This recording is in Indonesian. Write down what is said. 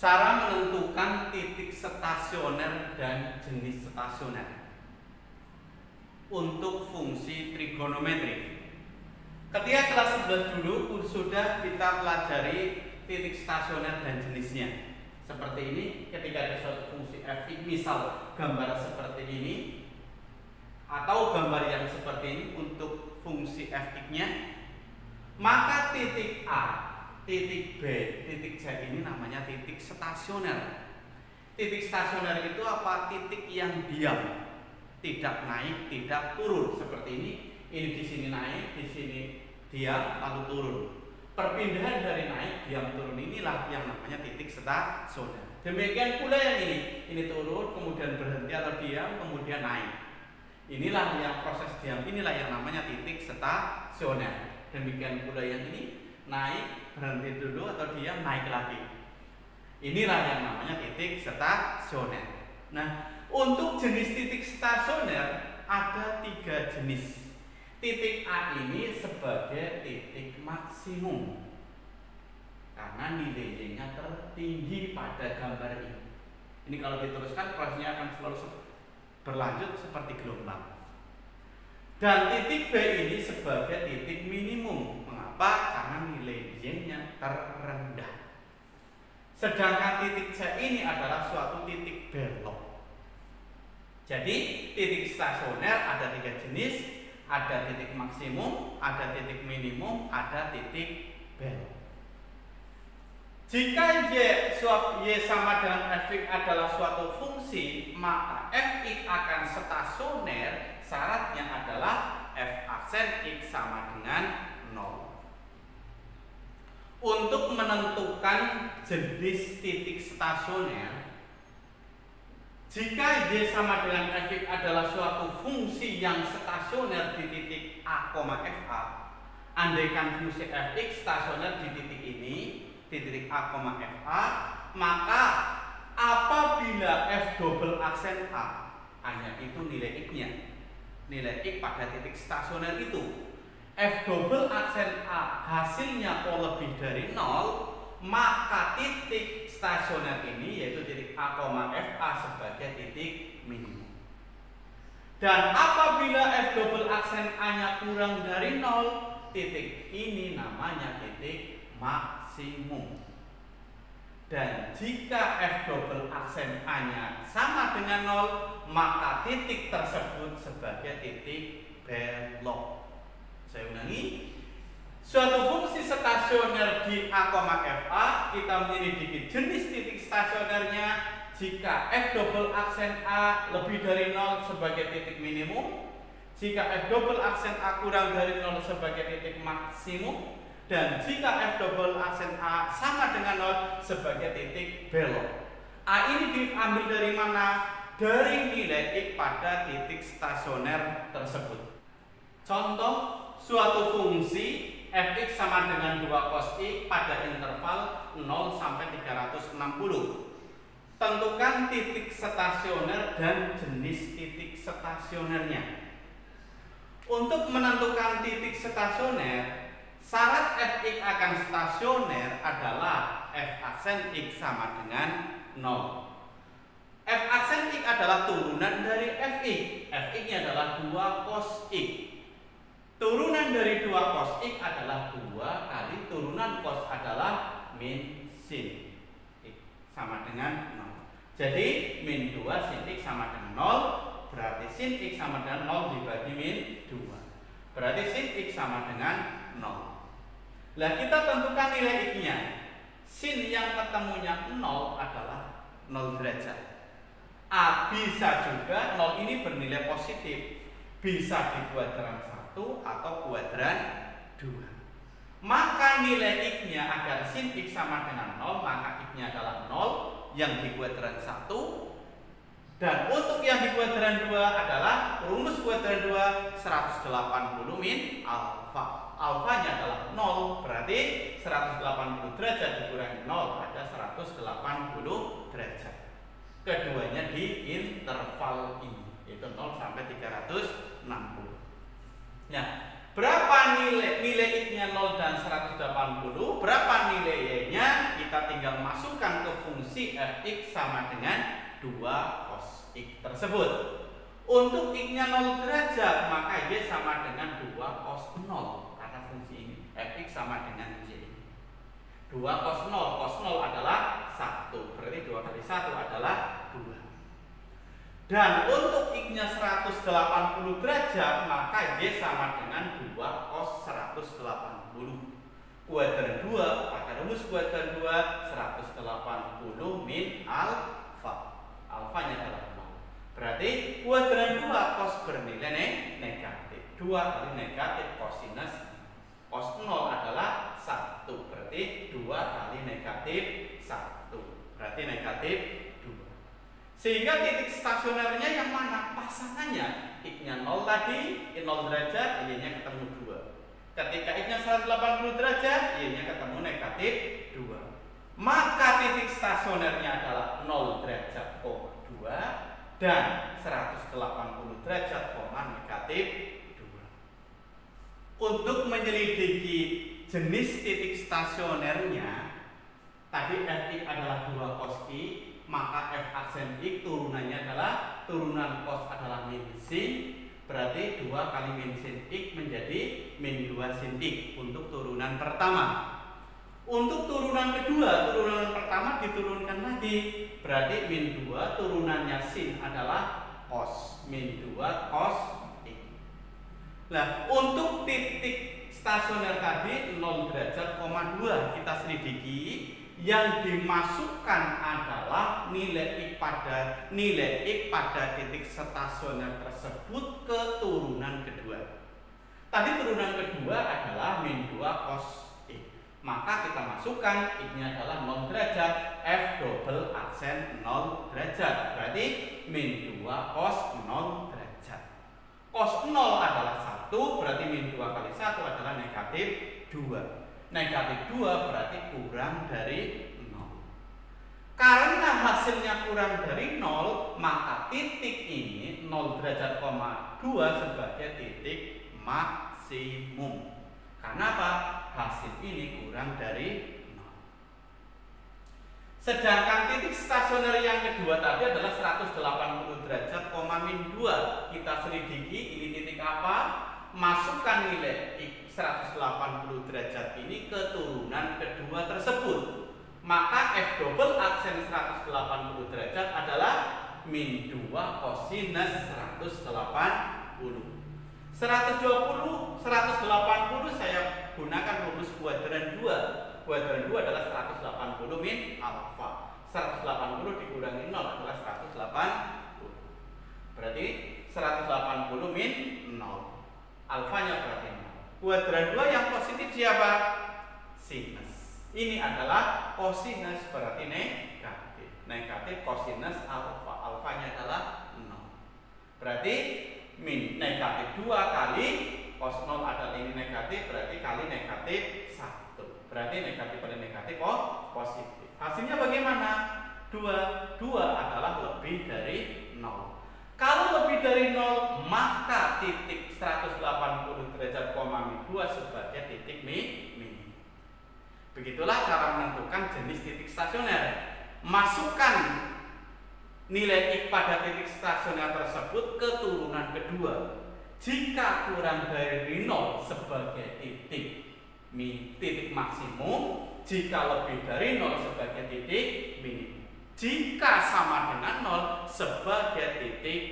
Cara menentukan titik stasioner dan jenis stasioner untuk fungsi trigonometri. Ketika kelas 11 dulu sudah kita pelajari titik stasioner dan jenisnya. Seperti ini, ketika ada suatu fungsi f(x), misal gambar seperti ini atau gambar yang seperti ini untuk fungsi f(x)-nya, maka titik A, titik B, titik C ini namanya titik stasioner. Titik stasioner itu apa? Titik yang diam, tidak naik, tidak turun. Seperti ini. Ini di sini naik, di sini diam, lalu turun. Perpindahan dari naik, diam, turun inilah yang namanya titik stasioner. Demikian pula yang ini turun, kemudian berhenti atau diam, kemudian naik. Inilah yang proses diam, inilah yang namanya titik stasioner. Demikian pula yang ini naik, berhenti dulu atau diam, naik lagi. Inilah yang namanya titik stasioner. Nah, untuk jenis titik stasioner ada 3 jenis. Titik A ini sebagai titik maksimum karena nilainya tertinggi pada gambar ini. Ini kalau diteruskan prosesnya akan selalu berlanjut seperti gelombang. Dan titik B ini sebagai titik minimum. Mengapa? Karena nilai Y-nya terendah. Sedangkan titik C ini adalah suatu titik belok. Jadi titik stasioner ada 3 jenis. Ada titik maksimum, ada titik minimum, ada titik belok. Jika Y sama dengan f(x) adalah suatu fungsi, maka f(x) akan stasioner. Syaratnya adalah f aksen x sama dengan 0. Untuk menentukan jenis titik stasioner, jika Y sama dengan f(x) adalah suatu fungsi yang stasioner di titik A, FA, andaikan fungsi f(x) stasioner di titik ini, di titik A, FA, maka apabila f double aksen A, hanya itu nilai x-nya. Nilai x pada titik stasioner itu f double aksen A hasilnya lebih dari 0, maka titik stasioner ini yaitu titik A, FA sebagai titik minimum. Dan apabila f double aksen A-nya kurang dari 0, titik ini namanya titik maksimum. Dan jika f double aksen A-nya sama dengan 0, maka titik tersebut sebagai titik belok. Saya ulangi. Suatu fungsi stasioner di A, FA, kita menyelidiki jenis titik stasionernya. Jika f double aksen A lebih dari 0 sebagai titik minimum, jika f double aksen A kurang dari 0 sebagai titik maksimum, dan jika f double aksen A sama dengan 0 sebagai titik belok. A ini diambil dari mana? Dari nilai x pada titik stasioner tersebut. Contoh, suatu fungsi f(x) sama dengan 2 cos x pada interval 0 sampai 360. Tentukan titik stasioner dan jenis titik stasionernya. Untuk menentukan titik stasioner, syarat f(x) akan stasioner adalah f aksen x sama dengan 0. F aksen x adalah turunan dari f(x). F(x)-nya adalah 2 cos x. Turunan dari 2 cos x adalah 2 kali turunan cos adalah min sin x sama dengan 0. Jadi min 2 sin x sama dengan 0, berarti sin x sama dengan 0 dibagi min 2. Berarti sin x sama dengan 0. Nah, kita tentukan nilai x-nya. Sin yang ketemunya 0 adalah 0 derajat. A bisa juga 0 ini bernilai positif, bisa di kuadran 1 atau kuadran 2. Maka nilai x-nya agar sin x sama dengan 0, maka x-nya adalah 0 yang di kuadran 1. Dan untuk yang di kuadran 2 adalah rumus kuadran 2 180 min alfa. Alfanya adalah 0, berarti 180 derajat dikurangi 0 ada 180 derajat. Keduanya di interval ini, yaitu 0 sampai 360. Nah, berapa nilai x-nya 0 dan 180? Berapa nilai y-nya? Kita tinggal masukkan ke fungsi X sama dengan 2 cos X tersebut. Untuk X-nya 0 derajat, maka Y sama dengan 2 cos 0 karena fungsi ini Fx sama dengan Y. 2 cos 0, cos 0 adalah 1, berarti 2 kali 1 adalah 2. Dan untuk X-nya 180 derajat, maka Y sama dengan 2 cos 180. Kuadran 2, pakai rumus kuadran 2, 180 min alfa. Alfanya adalah 0. Berarti kuadran 2 cos bernilai negatif. 2 kali negatif cosinus cos 0 adalah 1. Berarti 2 kali negatif 1. Berarti negatif 2. Sehingga titik stasionernya yang mana? Pasangannya. X-nya 0 tadi, 0 derajat, Y-nya ketemu 2. Ketika X-nya 180 derajat, Y-nya ketemu negatif 2. Maka titik stasionernya adalah 0 derajat, 2 dan 180 derajat, negatif 2. Untuk menyelidiki jenis titik stasionernya, tadi Fx adalah 2 cos I, maka F aksen X turunannya adalah turunan cos adalah min sin, berarti 2 kali min sin X menjadi min 2 sin X untuk turunan pertama. Untuk turunan kedua, turunan pertama diturunkan lagi, berarti min 2 turunannya sin adalah cos, min 2 cos X. Nah, untuk titik stasioner tadi 0 derajat, 2 kita selidiki. Yang dimasukkan adalah nilai X pada titik stasioner tersebut ke turunan kedua. Tadi turunan kedua adalah min 2 cos X. Maka kita masukkan X-nya adalah 0 derajat, F double aksen 0 derajat. Berarti min 2 cos 0 derajat. Cos 0 adalah 1, berarti min 2 kali 1 adalah negatif 2. Negatif 2 berarti kurang dari 0. Karena hasilnya kurang dari 0, maka titik ini 0 derajat, 2 sebagai titik maksimum. Karena apa? Hasil ini kurang dari 0. Sedangkan titik stasioner yang kedua tadi adalah 180 derajat, min 2. Kita selidiki ini titik apa? Masukkan nilai X 180 derajat ini ke turunan kedua tersebut. Maka F double aksen 180 derajat adalah min 2 cosinus 180. 120, 180 saya gunakan rumus kuadran 2. Kuadran 2 adalah 180 min alfa. 180 dikurangi 0 adalah 180. Berarti 180 min 0. Alfanya berarti 0. Kuadran 2 yang positif siapa? Sinus. Ini adalah cosinus, berarti negatif. Negatif cosinus alfa. Alfanya adalah 0. Berarti min negatif 2 kali cos 0 adalah ini negatif, berarti kali negatif 1. Berarti negatif pada negatif positif. Hasilnya bagaimana? 2 adalah lebih dari 0. Kalau lebih dari 0, maka titik 180 derajat, min 2 sebagai titik minimum. Begitulah cara menentukan jenis titik stasioner. Masukkan nilai X pada titik stasioner tersebut ke turunan kedua. Jika kurang dari 0 sebagai titik maksimum, jika lebih dari 0 sebagai titik minimum. Jika sama dengan 0 sebagai titik